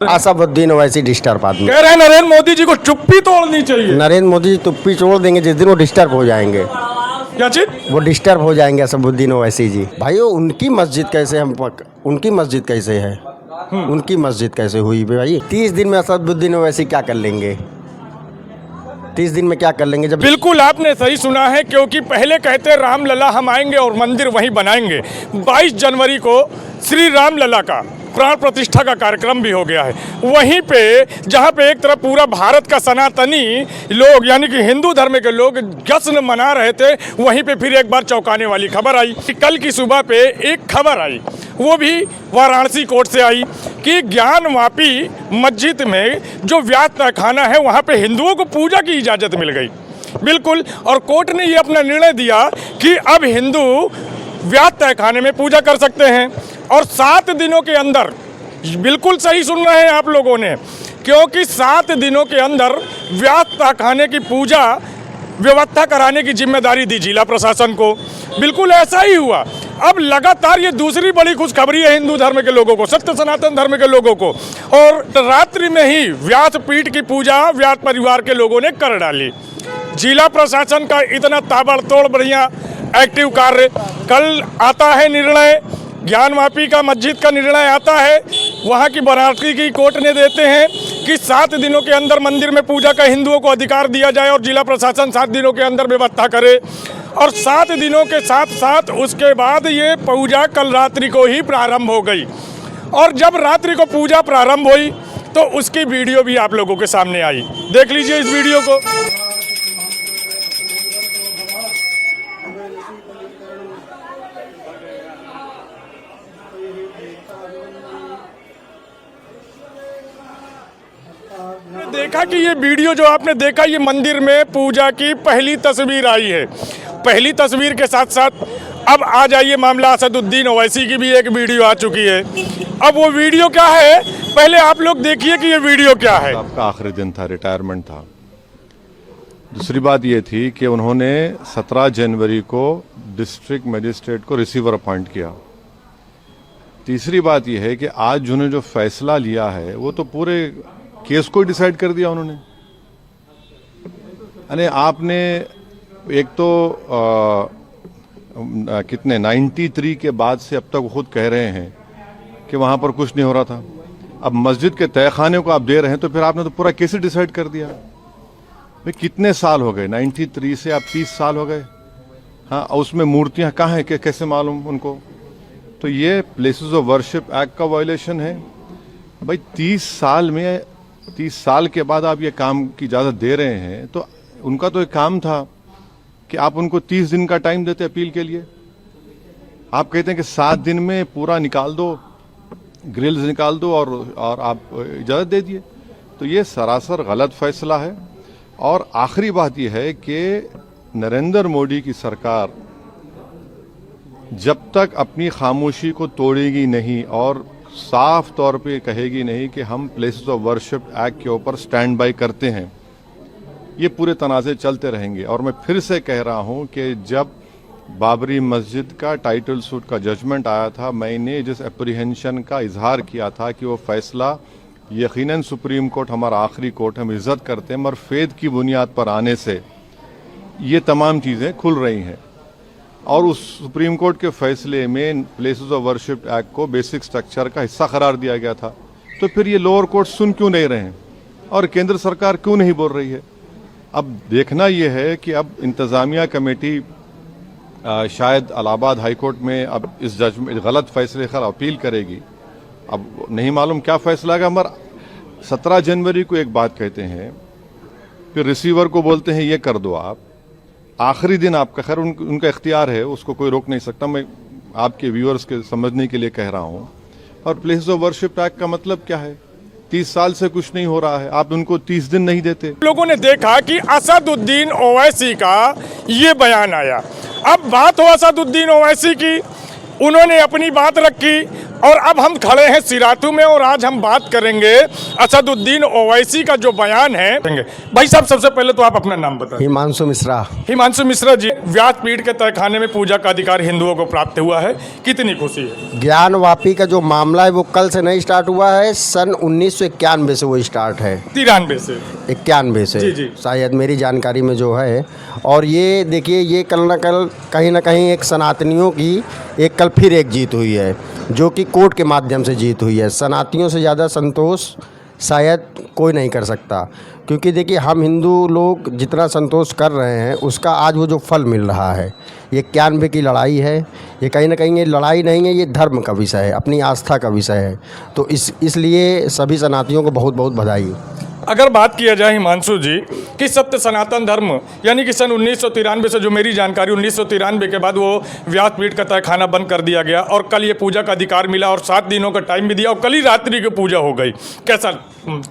Asaduddin Owaisi disturb आदमी। कह रहे हैं नरेंद्र मोदी जी को चुप्पी तोड़नी चाहिए। नरेंद्र मोदी जी तुप्पी छोड़ देंगे जिस दिन वो डिस्टर्ब हो जाएंगे। क्या चीज? वो डिस्टर्ब हो जाएंगे असदुद्दीन ओवैसी जी। भाइयों उनकी मस्जिद कैसे उनकी मस्जिद कैसे है? उनकी मस्जिद कैसे हुई भाई? 30 दिन में असदुद्दीन ओवैसी क्या कर लेंगे? 30 दिन में क्या कर लेंगे? जब बिल्कुल आपने सही सुना है, क्योंकि पहले कहते रामलला हम आएंगे और मंदिर वहीं बनाएंगे। 22 जनवरी को श्री रामलला का प्राण प्रतिष्ठा का कार्यक्रम भी हो गया है। वहीं पे जहां पे एक तरफ पूरा भारत का सनातनी लोग यानी कि हिंदू धर्म के लोग जश्न मना रहे थे, वहीं पे फिर एक बार चौंकाने वाली खबर आई कि कल की सुबह पे एक खबर आई, वो भी वाराणसी कोर्ट से आई कि ज्ञानवापी मस्जिद में जो व्यास तहखाना है वहाँ पे हिंदुओं को पूजा की इजाज़त मिल गई। बिल्कुल, और कोर्ट ने ये अपना निर्णय दिया कि अब हिंदू व्यास तहखाने में पूजा कर सकते हैं और 7 दिनों के अंदर, बिल्कुल सही सुन रहे हैं आप लोगों ने, क्योंकि 7 दिनों के अंदर व्यास तहखाने की पूजा व्यवस्था कराने की जिम्मेदारी दी जिला प्रशासन को। बिल्कुल ऐसा ही हुआ। अब लगातार ये दूसरी बड़ी खुशखबरी है हिंदू धर्म के लोगों को, सत्य सनातन धर्म के लोगों को, और रात्रि में ही व्यासपीठ की पूजा व्यास परिवार के लोगों ने कर डाली। जिला प्रशासन का इतना ताबड़तोड़ बढ़िया एक्टिव कार्य, कल आता है निर्णय, ज्ञानवापी का मस्जिद का निर्णय आता है, वहाँ की वाराणसी की कोर्ट ने देते हैं कि 7 दिनों के अंदर मंदिर में पूजा का हिंदुओं को अधिकार दिया जाए और जिला प्रशासन 7 दिनों के अंदर व्यवस्था करे। और 7 दिनों के साथ साथ उसके बाद ये पूजा कल रात्रि को ही प्रारंभ हो गई। और जब रात्रि को पूजा प्रारंभ हुई तो उसकी वीडियो भी आप लोगों के सामने आई, देख लीजिए इस वीडियो को। देखा कि ये वीडियो जो आपने देखा, ये मंदिर में पूजा की पहली तस्वीर आई है। पहली तस्वीर के साथ साथ अब आ जाइए मामला असदुद्दीन ओवैसी की भी एक वीडियो आ चुकी है। अब वो वीडियो क्या है, पहले आप लोग देखिए कि ये वीडियो क्या है। आपका आखिरी दिन था, रिटायरमेंट था। दूसरी बात ये थी कि उन्होंने 17 जनवरी को डिस्ट्रिक्ट मजिस्ट्रेट को रिसीवर अपॉइंट किया। तीसरी बात यह है कि आज उन्होंने जो फैसला लिया है वो तो पूरे केस को डिसाइड कर दिया उन्होंने। यानी आपने एक तो कितने 93 के बाद से अब तक खुद कह रहे हैं कि वहां पर कुछ नहीं हो रहा था। अब मस्जिद के तहखाने को आप दे रहे हैं तो फिर आपने तो पूरा केस ही डिसाइड कर दिया। भाई कितने साल हो गए? 93 से आप 30 साल हो गए। हाँ, उसमें मूर्तियां कहाँ हैं, कैसे मालूम उनको? तो ये प्लेसेस ऑफ वर्शिप एक्ट का वायलेशन है। भाई 30 साल के बाद आप ये काम की इजाज़त दे रहे हैं, तो उनका तो एक काम था कि आप उनको 30 दिन का टाइम देते अपील के लिए। आप कहते हैं कि 7 दिन में पूरा निकाल दो, ग्रिल्स निकाल दो और आप इजाज़त दे दिए। तो ये सरासर गलत फैसला है। और आखिरी बात यह है कि नरेंद्र मोदी की सरकार जब तक अपनी खामोशी को तोड़ेगी नहीं और साफ तौर पे कहेगी नहीं कि हम प्लेसेस ऑफ वर्शिप एक्ट के ऊपर स्टैंड बाय करते हैं, ये पूरे तनाज़े चलते रहेंगे। और मैं फिर से कह रहा हूं कि जब बाबरी मस्जिद का टाइटल सूट का जजमेंट आया था, मैंने जिस एप्रीहेंशन का इजहार किया था कि वो फैसला यकीनन सुप्रीम कोर्ट हमारा आखिरी कोर्ट, हम इज्जत करते हैं, मगर फेद की बुनियाद पर आने से ये तमाम चीज़ें खुल रही हैं। और उस सुप्रीम कोर्ट के फैसले में प्लेसेस ऑफ वर्शिप एक्ट को बेसिक स्ट्रक्चर का हिस्सा करार दिया गया था। तो फिर ये लोअर कोर्ट सुन क्यों नहीं रहे हैं और केंद्र सरकार क्यों नहीं बोल रही है? अब देखना यह है कि अब इंतज़ामिया कमेटी शायद इलाहाबाद हाई कोर्ट में अब इस जजमेंट गलत फैसले पर अपील करेगी। अब नहीं मालूम क्या फैसला आएगा, मगर 17 जनवरी को एक बात कहते हैं, फिर रिसीवर को बोलते हैं ये कर दो आप। आखिरी दिन आपका, खैर उनका इख्तियार है, उसको कोई रोक नहीं सकता। मैं आपके व्यूअर्स के समझने के लिए कह रहा हूं। और प्लेसेस ऑफ वर्शिप एक्ट का मतलब क्या है? 30 साल से कुछ नहीं हो रहा है, आप उनको 30 दिन नहीं देते। लोगों ने देखा कि असदुद्दीन ओवैसी का ये बयान आया। अब बात हो असदुद्दीन ओवैसी की, उन्होंने अपनी बात रखी और अब हम खड़े हैं सिरातू में और आज हम बात करेंगे असदुद्दीन ओवैसी का जो बयान है। भाई साहब, सबसे पहले तो आप अपना नाम बताएं। हिमांशु मिश्रा। हिमांशु मिश्रा जी, व्यासपीठ के तहखाने में पूजा का अधिकार हिंदुओं को प्राप्त हुआ है, कितनी खुशी है? ज्ञानवापी का जो मामला है वो कल से नहीं स्टार्ट हुआ है, सन 1991 से वो स्टार्ट है। 93 से 91 से जी, जी। शायद मेरी जानकारी में जो है। और ये देखिए, ये कल ना कहीं एक सनातनियों की एक कल फिर एक जीत हुई है, जो कि कोर्ट के माध्यम से जीत हुई है। सनातनियों से ज़्यादा संतोष शायद कोई नहीं कर सकता, क्योंकि देखिए हम हिंदू लोग जितना संतोष कर रहे हैं उसका आज वो जो फल मिल रहा है, ये 91 की लड़ाई है। ये कहीं ना कहीं ये लड़ाई नहीं है, ये धर्म का विषय है, अपनी आस्था का विषय है। तो इसलिए सभी सनातनियों को बहुत बहुत बधाई। अगर बात किया जाए हिमांशु जी कि सत्य सनातन धर्म यानी कि सन 1993 से, जो मेरी जानकारी 1993 के बाद वो व्यासपीठ का तहखाना बंद कर दिया गया और कल ये पूजा का अधिकार मिला और 7 दिनों का टाइम भी दिया और कल ही रात्रि की पूजा हो गई, कैसा?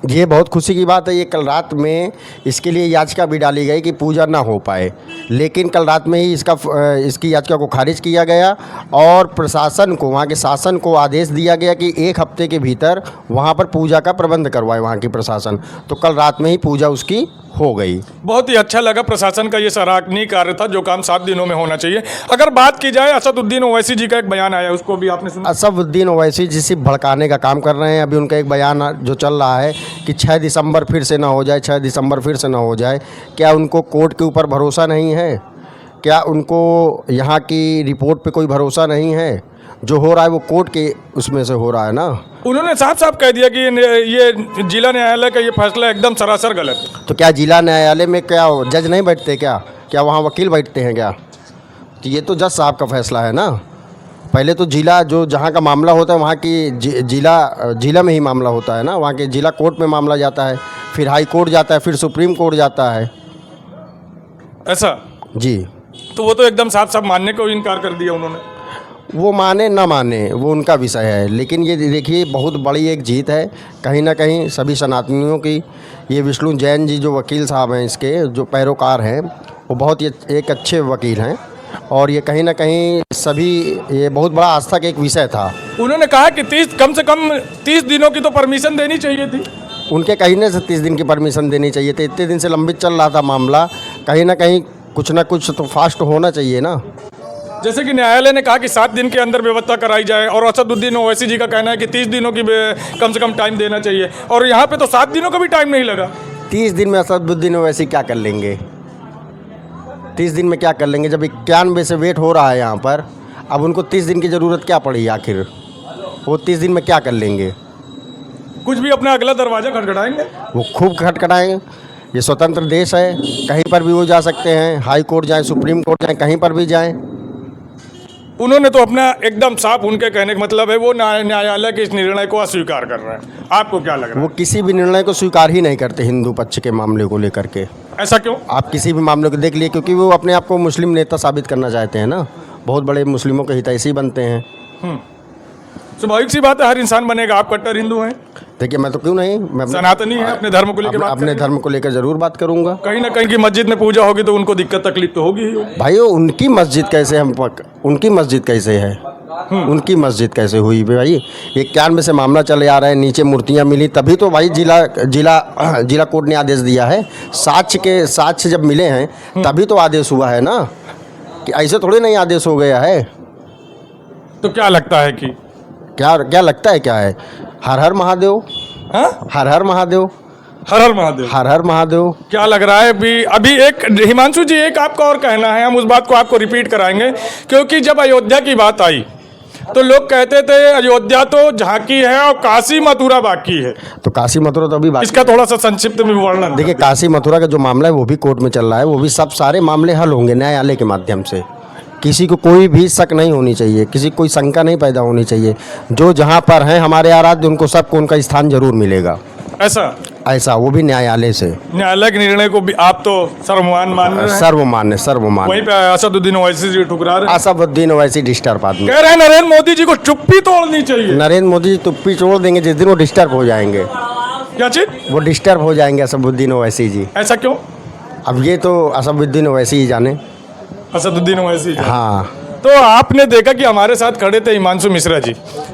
ये बहुत खुशी की बात है। ये कल रात में इसके लिए याचिका भी डाली गई कि पूजा ना हो पाए, लेकिन कल रात में ही इसकी याचिका को खारिज किया गया और प्रशासन को, वहाँ के शासन को आदेश दिया गया कि 1 हफ्ते के भीतर वहाँ पर पूजा का प्रबंध करवाए वहाँ की प्रशासन। तो कल रात में ही पूजा उसकी हो गई। बहुत ही अच्छा लगा, प्रशासन का ये सराहनीय कार्य था, जो काम 7 दिनों में होना चाहिए। अगर बात की जाए असदुद्दीन ओवैसी जी का एक बयान आया, उसको भी आपने सुना? असदुद्दीन ओवैसी जी सिर्फ भड़काने का काम कर रहे हैं। अभी उनका एक बयान जो चल रहा है कि 6 दिसंबर फिर से ना हो जाए, 6 दिसंबर फिर से ना हो जाए। क्या उनको कोर्ट के ऊपर भरोसा नहीं है? क्या उनको यहाँ की रिपोर्ट पे कोई भरोसा नहीं है? जो हो रहा है वो कोर्ट के उसमें से हो रहा है ना। उन्होंने साफ साफ कह दिया कि ये जिला न्यायालय का ये फैसला एकदम सरासर गलत है। तो क्या जिला न्यायालय में क्या जज नहीं बैठते? क्या वहाँ वकील बैठते हैं क्या? तो ये तो जज साहब का फैसला है ना। पहले तो जिला, जो जहाँ का मामला होता है वहाँ की जिला में ही मामला होता है ना, वहाँ के जिला कोर्ट में मामला जाता है, फिर हाई कोर्ट जाता है, फिर सुप्रीम कोर्ट जाता है। ऐसा जी। तो वो तो एकदम साफ साफ मानने को इनकार कर दिया उन्होंने। वो माने ना माने वो उनका विषय है, लेकिन ये देखिए बहुत बड़ी एक जीत है कहीं ना कहीं सभी सनातनियों की। ये विष्णु जैन जी जो वकील साहब हैं, इसके जो पैरोकार हैं, वो बहुत ही एक अच्छे वकील हैं और ये कहीं ना कहीं सभी, ये बहुत बड़ा आस्था का एक विषय था। उन्होंने कहा कि कम से कम 30 दिनों की तो परमिशन देनी चाहिए थी। उनके कहने से 30 दिन की परमिशन देनी चाहिए थी। इतने दिन से लंबित चल रहा था मामला, कहीं ना कहीं कुछ ना कुछ तो फास्ट होना चाहिए ना। जैसे कि न्यायालय ने कहा कि 7 दिन के अंदर व्यवस्था कराई जाए और असदुद्दीन ओवैसी जी का कहना है कि 30 दिनों की कम से कम टाइम देना चाहिए, और यहाँ पे तो 7 दिनों का भी टाइम नहीं लगा। 30 दिन में असदुद्दीन ओवैसी क्या कर लेंगे? 30 दिन में क्या कर लेंगे जब 91 से वेट हो रहा है यहाँ पर? अब उनको 30 दिन की ज़रूरत क्या पड़ी आखिर? वो 30 दिन में क्या कर लेंगे? कुछ भी अपना अगला दरवाज़ा खटखटाएंगे, वो खूब खटखटाएंगे। ये स्वतंत्र देश है, कहीं पर भी वो जा सकते हैं, हाई कोर्ट जाएँ, सुप्रीम कोर्ट जाएँ, कहीं पर भी जाएँ। उन्होंने तो अपना एकदम साफ, उनके कहने का मतलब है वो न्यायालय के इस निर्णय को अस्वीकार कर रहे हैं। आपको क्या लग रहा है? वो किसी भी निर्णय को स्वीकार ही नहीं करते हिंदू पक्ष के मामले को लेकर के। ऐसा क्यों? आप किसी भी मामले को देख लिए, क्योंकि वो अपने आप को मुस्लिम नेता साबित करना चाहते हैं ना। बहुत बड़े मुस्लिमों के हितैषी बनते हैं। स्वाभाविक सी बात है, हर इंसान बनेगा। आप कट्टर हिंदू हैं। देखिए मैं तो क्यों नहीं, मैं सनातनी है, अपने धर्म को लेकर अपने धर्म को लेकर जरूर बात करूंगा। कहीं ना कहीं की मस्जिद में पूजा होगी तो उनको दिक्कत तकलीफ तो होगी ही होगी। भाइयों, उनकी मस्जिद कैसे उनकी मस्जिद कैसे है? उनकी मस्जिद कैसे हुई भाई? 91 से मामला चले आ रहा है, नीचे मूर्तियां मिली तभी तो भाई जिला कोर्ट ने आदेश दिया है। साक्ष्य जब मिले हैं तभी तो आदेश हुआ है ना, कि ऐसे थोड़े नहीं आदेश हो गया है। तो क्या लगता है कि क्या लगता है क्या है? हर हर महादेव। हाँ? हर हर महादेव। हर हर महादेव। हर हर महादेव। क्या लग रहा है अभी एक हिमांशु जी, एक आपका और कहना है, हम उस बात को आपको रिपीट कराएंगे, क्योंकि जब अयोध्या की बात आई तो लोग कहते थे अयोध्या तो झांकी है और काशी मथुरा बाकी है। तो काशी मथुरा तो अभी बाकी। इसका थोड़ा सा संक्षिप्त में वर्णन देखिए, काशी मथुरा का जो मामला है वो भी कोर्ट में चल रहा है। वो भी सब सारे मामले हल होंगे न्यायालय के माध्यम से। किसी को कोई भी शक नहीं होनी चाहिए, किसी को कोई शंका नहीं पैदा होनी चाहिए। जो जहाँ पर हैं हमारे आराध्य, उनको सबको उनका स्थान जरूर मिलेगा। ऐसा वो भी न्यायालय से। न्यायालय के निर्णय को भी आप तो सर्वमान्य मान रहे हैं? सर्वमान्य। वहीं पे असदुद्दीन ओवैसी जी ठुकरा रहे हैं। असदुद्दीन ओवैसी डिस्टर्ब आदमी कह रहे हैं नरेंद्र मोदी जी को चुप्पी तोड़नी चाहिए। नरेंद्र मोदी जी चुप्पी तोड़ देंगे जिस दिन वो डिस्टर्ब हो जाएंगे। क्या चीज? वो डिस्टर्ब हो जाएंगे असदुद्दीन ओवैसी जी। ऐसा क्यों? अब ये तो असदुद्दीन ओवैसी ही जाने। असदुद्दीन ओवैसी। हाँ, तो आपने देखा कि हमारे साथ खड़े थे हिमांशु मिश्रा जी,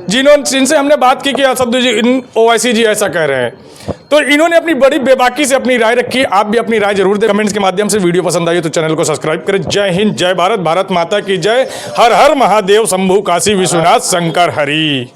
जिनसे हमने बात की कि असदुद्दीन ओवैसी जी ऐसा कह रहे हैं, तो इन्होंने अपनी बड़ी बेबाकी से अपनी राय रखी। आप भी अपनी राय जरूर दें कमेंट्स के माध्यम से। वीडियो पसंद आई तो चैनल को सब्सक्राइब करें। जय हिंद, जय भारत, भारत माता की जय। हर हर महादेव, शंभू काशी विश्वनाथ, शंकर हरि।